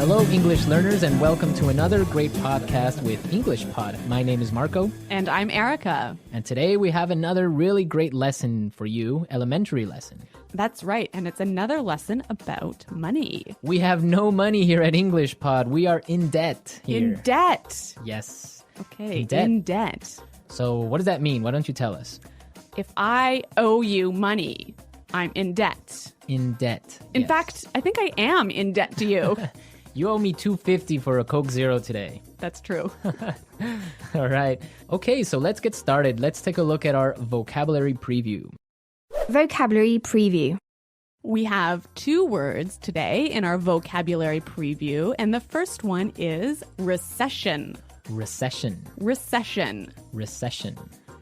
Hello, English learners, and welcome to another great podcast with English Pod. My name is Marco. And I'm Erica. And today we have another really great lesson for you, elementary lesson. That's right, and it's another lesson about money. We have no money here at English Pod. We are in debt here. In debt. Yes. Okay, In debt. debt. So what does that mean? Why don't you tell us? If I owe you money, I'm in debt. In debt. In fact, I think I am in debt to you. You owe me $2.50 for a Coke Zero today. That's true. All right. Okay, so let's get started. Let's take a look at our vocabulary preview. Vocabulary preview. We have two words today in our vocabulary preview, and the first one is recession. Recession. Recession. Recession.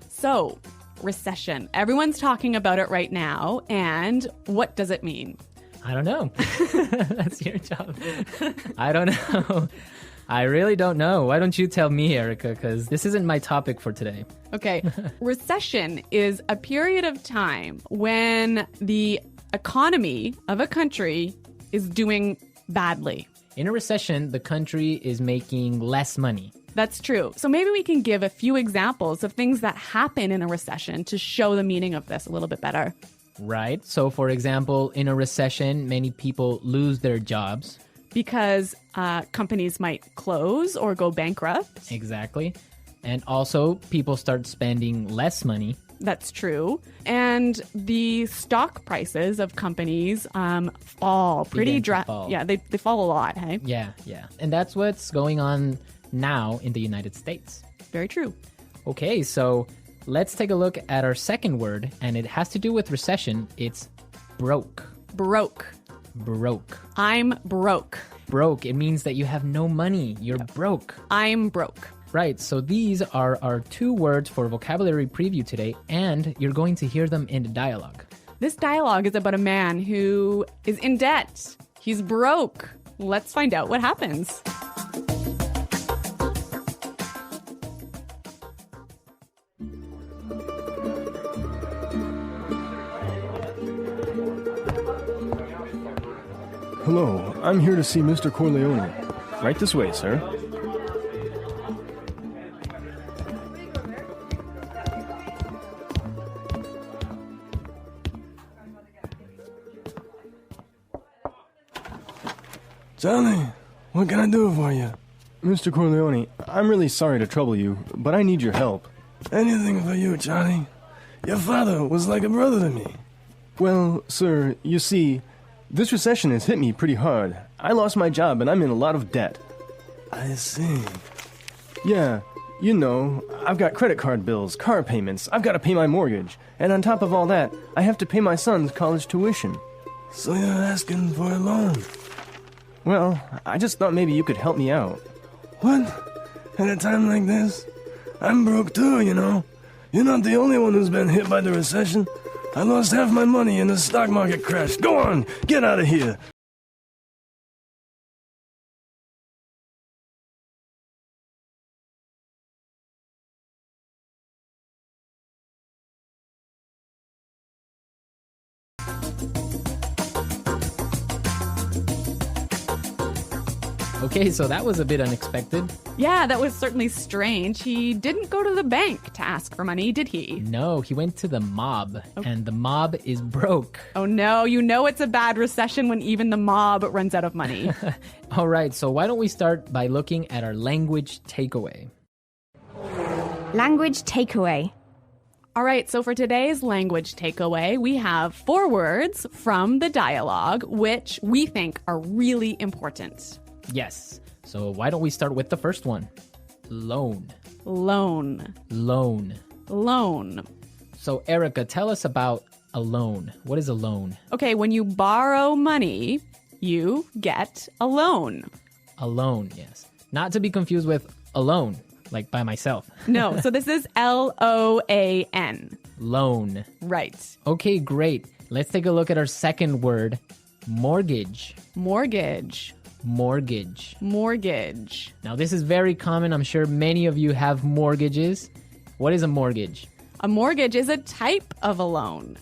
So, recession. Everyone's talking about it right now, and what does it mean? I don't know. That's your job. I don't know. I really don't know. Why don't you tell me, Erica? Because this isn't my topic for today. Okay. Recession is a period of time when the economy of a country is doing badly. In a recession, the country is making less money. That's true. So maybe we can give a few examples of things that happen in a recession to show the meaning of this a little bit better. Right. So, for example, in a recession, many people lose their jobs. Because companies might close or go bankrupt. Exactly. And also, people start spending less money. That's true. And the stock prices of companies fall pretty fall. Yeah, they fall a lot, hey? Yeah. And that's what's going on now in the United States. Very true. Okay, so let's take a look at our second word, and it has to do with recession. It's broke. Broke. Broke. I'm broke. Broke. It means that you have no money. You're broke. I'm broke. Right, so these are our two words for vocabulary preview today, and you're going to hear them in the dialogue. This dialogue is about a man who is in debt. He's broke. Let's find out what happens. Hello, I'm here to see Mr. Corleone. Right this way, sir. Johnny, what can I do for you? Mr. Corleone, I'm really sorry to trouble you, but I need your help. Anything for you, Johnny. Your father was like a brother to me. Well, sir, you see, this recession has hit me pretty hard. I lost my job and I'm in a lot of debt. I see. Yeah, you know, I've got credit card bills, car payments, I've got to pay my mortgage. And on top of all that, I have to pay my son's college tuition. So you're asking for a loan? Well, I just thought maybe you could help me out. What? At a time like this? I'm broke too, you know. You're not the only one who's been hit by the recession. I lost half my money in the stock market crash. Go on, get out of here. Okay, so that was a bit unexpected. Yeah, that was certainly strange. He didn't go to the bank to ask for money, did he? No, he went to the mob, and the mob is broke. Oh no, you know it's a bad recession when even the mob runs out of money. All right, so why don't we start by looking at our language takeaway? Language takeaway. All right, so for today's language takeaway, we have 4 words from the dialogue, which we think are really important. Yes, so why don't we start with the first one? Loan. Loan. Loan. Loan. So Erica, tell us about a loan. What is a loan? Okay, when you borrow money, you get a loan. A loan, yes. Not to be confused with alone, like by myself. No, so this is L-O-A-N. Loan. Right. Okay, great. Let's take a look at our second word, mortgage. Mortgage. Mortgage. Mortgage. Now, this is very common. I'm sure many of you have mortgages. What is a mortgage? A mortgage is a type of a loan.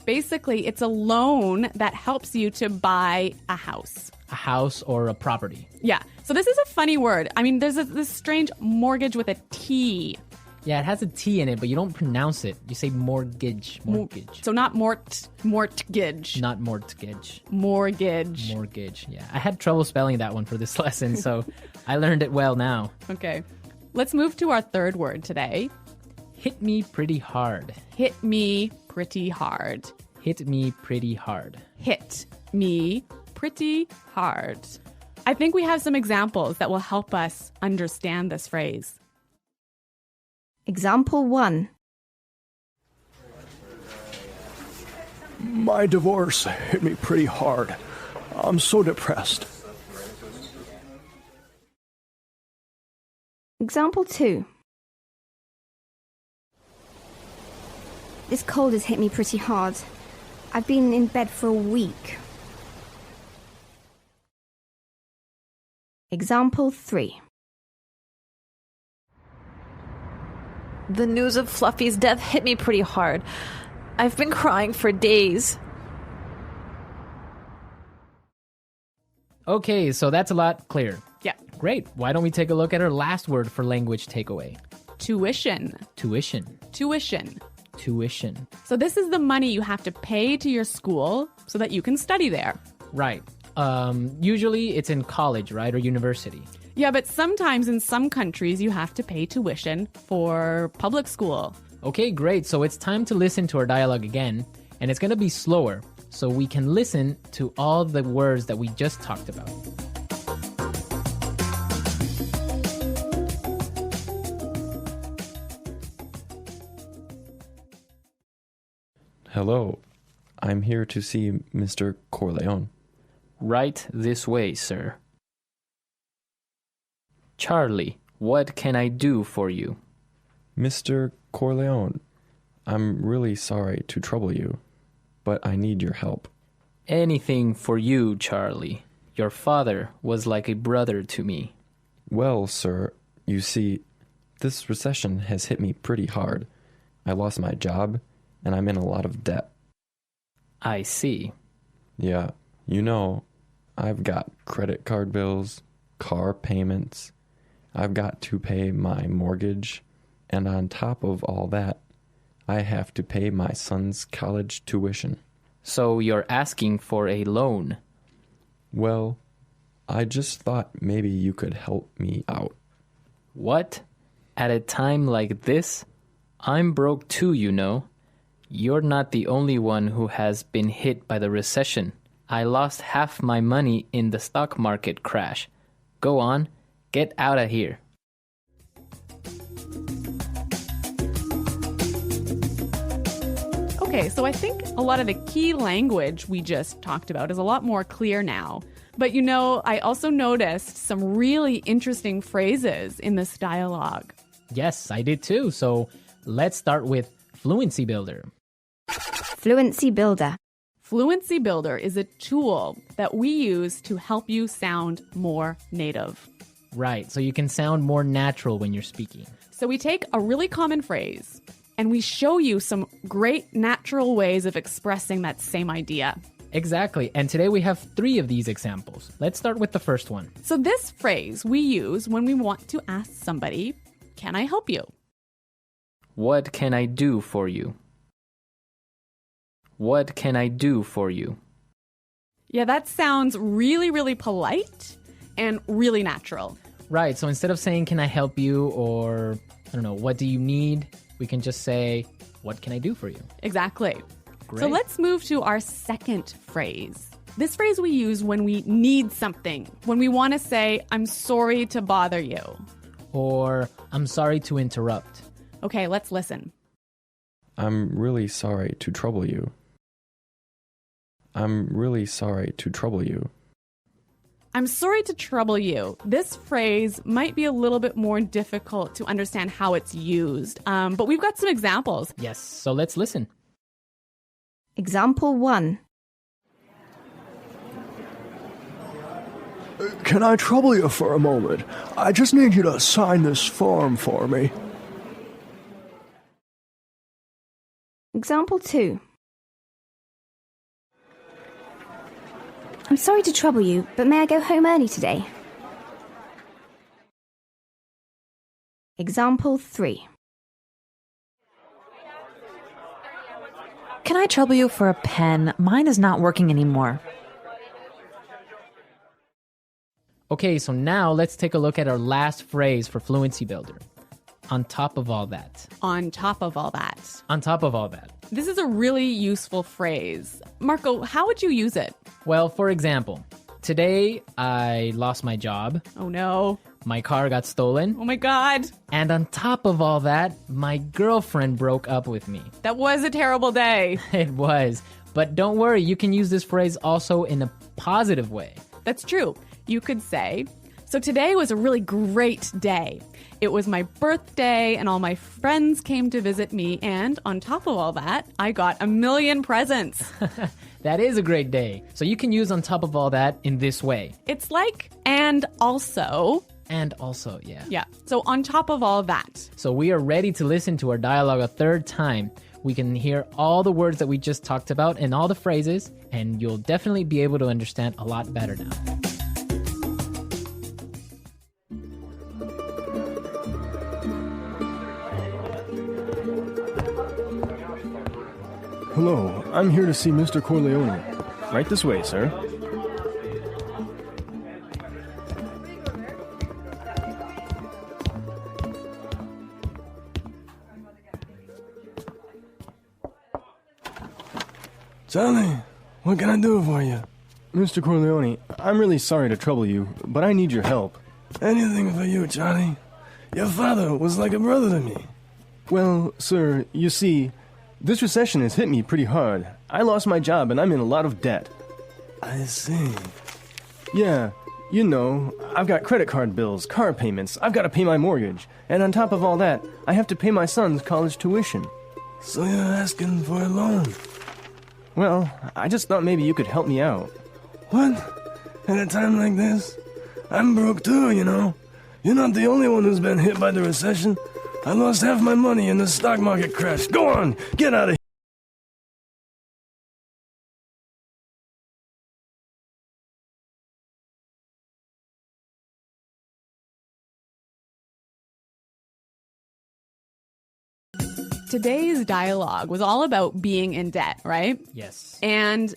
Basically, it's a loan that helps you to buy a house. A house or a property. Yeah. So this is a funny word. I mean, there's this strange mortgage with a T. Yeah, it has a T in it, but you don't pronounce it. You say mortgage. Mortgage. So not mortgage. Not mortgage. Mortgage. Mortgage, yeah. I had trouble spelling that one for this lesson, so I learned it well now. Okay. Let's move to our third word today. Hit me pretty hard. Hit me pretty hard. Hit me pretty hard. Hit me pretty hard. I think we have some examples that will help us understand this phrase. Example 1. My divorce hit me pretty hard. I'm so depressed. Example 2. This cold has hit me pretty hard. I've been in bed for a week. Example 3. The news of Fluffy's death hit me pretty hard. I've been crying for days. Okay, so that's a lot clearer. Yeah. Great. Why don't we take a look at our last word for language takeaway? Tuition. Tuition. Tuition. Tuition. So this is the money you have to pay to your school so that you can study there. Right. Usually it's in college, right, or university. Yeah, but sometimes in some countries you have to pay tuition for public school. Okay, great. So it's time to listen to our dialogue again, and it's going to be slower so we can listen to all the words that we just talked about. Hello, I'm here to see Mr. Corleone. Right this way, sir. Charlie, what can I do for you? Mr. Corleone, I'm really sorry to trouble you, but I need your help. Anything for you, Charlie. Your father was like a brother to me. Well, sir, you see, this recession has hit me pretty hard. I lost my job, and I'm in a lot of debt. I see. Yeah, you know, I've got credit card bills, car payments. I've got to pay my mortgage, and on top of all that, I have to pay my son's college tuition. So you're asking for a loan? Well, I just thought maybe you could help me out. What? At a time like this? I'm broke too, you know. You're not the only one who has been hit by the recession. I lost half my money in the stock market crash. Go on, get out of here. Okay, so I think a lot of the key language we just talked about is a lot more clear now. But you know, I also noticed some really interesting phrases in this dialogue. Yes, I did too. So let's start with Fluency Builder. Fluency Builder. Fluency Builder is a tool that we use to help you sound more native. Right, so you can sound more natural when you're speaking. So we take a really common phrase and we show you some great natural ways of expressing that same idea. Exactly, and today we have 3 of these examples. Let's start with the first one. So this phrase we use when we want to ask somebody, "Can I help you?" What can I do for you? What can I do for you? Yeah, that sounds really, really polite and really natural. Right, so instead of saying, can I help you, or, I don't know, what do you need? We can just say, what can I do for you? Exactly. Great. So let's move to our second phrase. This phrase we use when we need something, when we want to say, I'm sorry to bother you. Or, I'm sorry to interrupt. Okay, let's listen. I'm really sorry to trouble you. I'm really sorry to trouble you. I'm sorry to trouble you. This phrase might be a little bit more difficult to understand how it's used, but we've got some examples. Yes, so let's listen. Example 1. Can I trouble you for a moment? I just need you to sign this form for me. Example 2. I'm sorry to trouble you, but may I go home early today? Example 3. Can I trouble you for a pen? Mine is not working anymore. Okay, so now let's take a look at our last phrase for Fluency Builder. On top of all that. On top of all that. On top of all that. This is a really useful phrase. Marco, how would you use it? Well, for example, today I lost my job, Oh no. my car got stolen, Oh my God. and on top of all that, my girlfriend broke up with me. That was a terrible day. It was. But don't worry, you can use this phrase also in a positive way. That's true. You could say, so today was a really great day. It was my birthday and all my friends came to visit me, and on top of all that, I got 1,000,000 presents. That is a great day. So you can use on top of all that in this way. It's like, and also. And also, yeah. Yeah, so on top of all that. So we are ready to listen to our dialogue a third time. We can hear all the words that we just talked about and all the phrases, and you'll definitely be able to understand a lot better now. Hello, I'm here to see Mr. Corleone. Right this way, sir. Johnny, what can I do for you? Mr. Corleone, I'm really sorry to trouble you, but I need your help. Anything for you, Johnny. Your father was like a brother to me. Well, sir, you see, this recession has hit me pretty hard. I lost my job and I'm in a lot of debt. I see. Yeah, you know, I've got credit card bills, car payments, I've got to pay my mortgage, and on top of all that, I have to pay my son's college tuition. So you're asking for a loan? Well, I just thought maybe you could help me out. What? At a time like this? I'm broke too, you know. You're not the only one who's been hit by the recession. I lost half my money in the stock market crash. Go on, get out of here. Today's dialogue was all about being in debt, right? Yes. And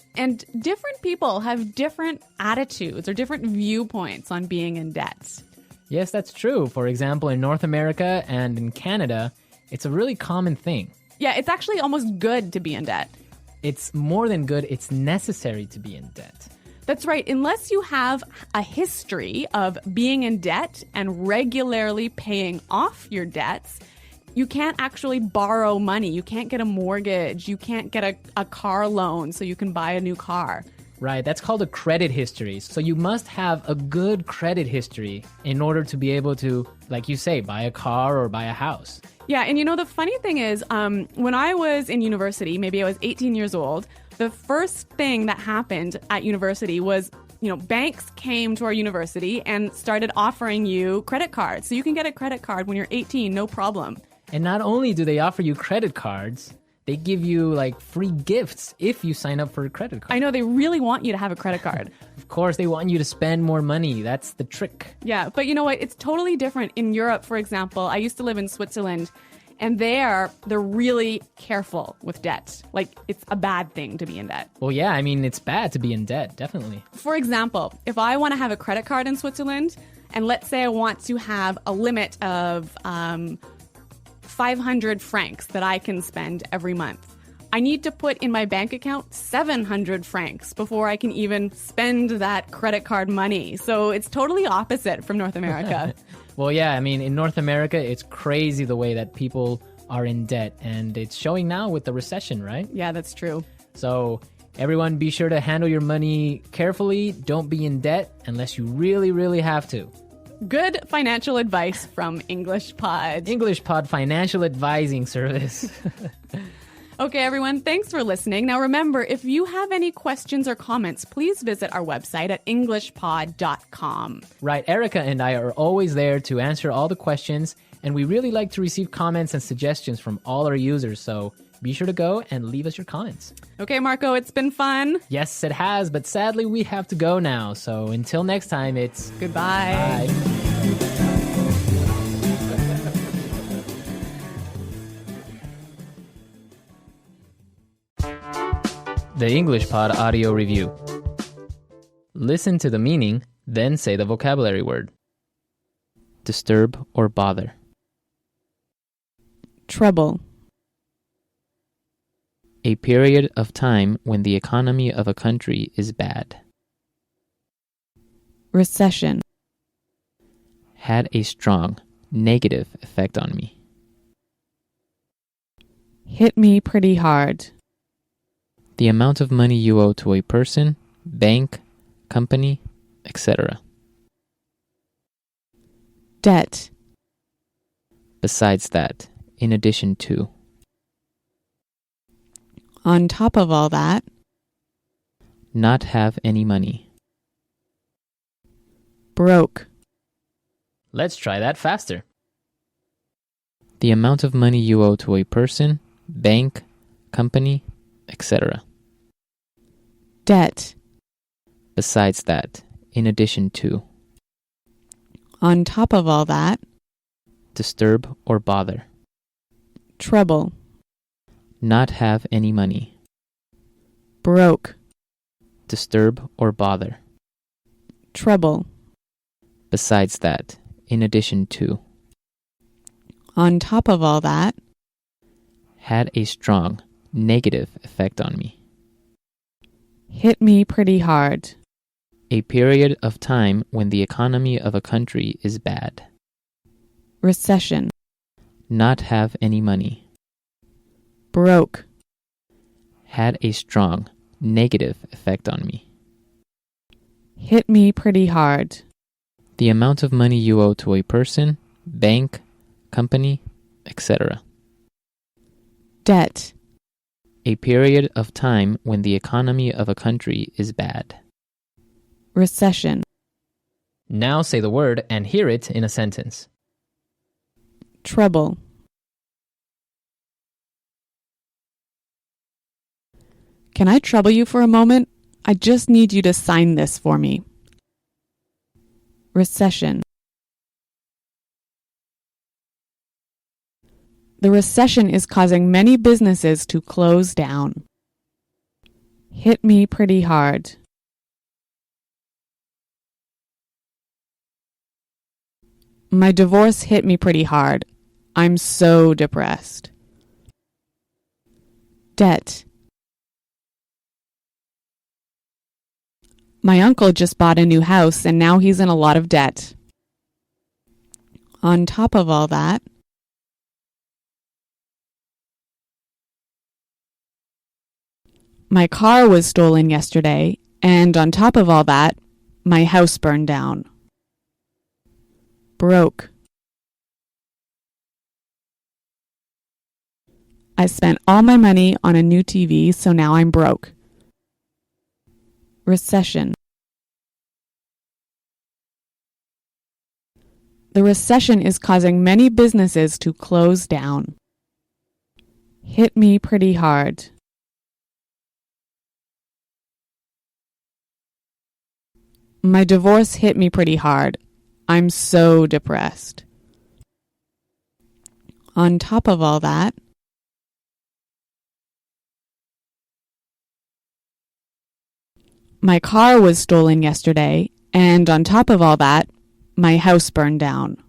different people have different attitudes or different viewpoints on being in debt. Yes, that's true. For example, in North America and in Canada, it's a really common thing. Yeah, it's actually almost good to be in debt. It's more than good, it's necessary to be in debt. That's right. Unless you have a history of being in debt and regularly paying off your debts, you can't actually borrow money. You can't get a mortgage. You can't get a car loan so you can buy a new car. Right, that's called a credit history. So you must have a good credit history in order to be able to, like you say, buy a car or buy a house. Yeah, and you know, the funny thing is, when I was in university, maybe I was 18 years old, the first thing that happened at university was, you know, banks came to our university and started offering you credit cards. So you can get a credit card when you're 18, no problem. And not only do they offer you credit cards, they give you like free gifts if you sign up for a credit card. I know, they really want you to have a credit card. Of course, they want you to spend more money. That's the trick. Yeah, but you know what? It's totally different. In Europe, for example, I used to live in Switzerland, and they're really careful with debt. Like, it's a bad thing to be in debt. Well, yeah, I mean, it's bad to be in debt, definitely. For example, if I want to have a credit card in Switzerland, and let's say I want to have a limit of 500 francs that I can spend every month, I need to put in my bank account 700 francs before I can even spend that credit card money. So it's totally opposite from North America. Well, yeah, I mean, in North America, it's crazy the way that people are in debt, and it's showing now with the recession, right? Yeah, that's true. So everyone, be sure to handle your money carefully. Don't be in debt unless you really, really have to. Good financial advice from English Pod. English Pod Financial Advising Service. Okay, everyone, thanks for listening. Now remember, if you have any questions or comments, please visit our website at englishpod.com. Right, Erica and I are always there to answer all the questions, and we really like to receive comments and suggestions from all our users, so Be sure to go and leave us your comments. Okay, Marco, it's been fun. Yes, it has, but sadly we have to go now. So until next time, it's Goodbye. bye. The English Pod Audio Review. Listen to the meaning, then say the vocabulary word. Disturb or bother. Trouble. A period of time when the economy of a country is bad. Recession. Had a strong negative effect on me. Hit me pretty hard. The amount of money you owe to a person, bank, company, etc. Debt. Besides that, in addition to. On top of all that. Not have any money. Broke. Let's try that faster. The amount of money you owe to a person, bank, company, etc. Debt. Besides that, in addition to. On top of all that. Disturb or bother. Trouble. Not have any money. Broke. Disturb or bother. Trouble. Besides that, in addition to. On top of all that. Had a strong negative effect on me. Hit me pretty hard. A period of time when the economy of a country is bad. Recession. Not have any money. Broke. Had a strong negative effect on me. Hit me pretty hard. The amount of money you owe to a person, bank, company, etc. Debt. A period of time when the economy of a country is bad. Recession. Now say the word and hear it in a sentence. Trouble. Can I trouble you for a moment? I just need you to sign this for me. Recession. The recession is causing many businesses to close down. Hit me pretty hard. My divorce hit me pretty hard. I'm so depressed. Debt. My uncle just bought a new house and now he's in a lot of debt. On top of all that. My car was stolen yesterday, and on top of all that, my house burned down. Broke. I spent all my money on a new TV, so now I'm broke. Recession. The recession is causing many businesses to close down. Hit me pretty hard. My divorce hit me pretty hard. I'm so depressed. On top of all that. My car was stolen yesterday, and on top of all that, my house burned down.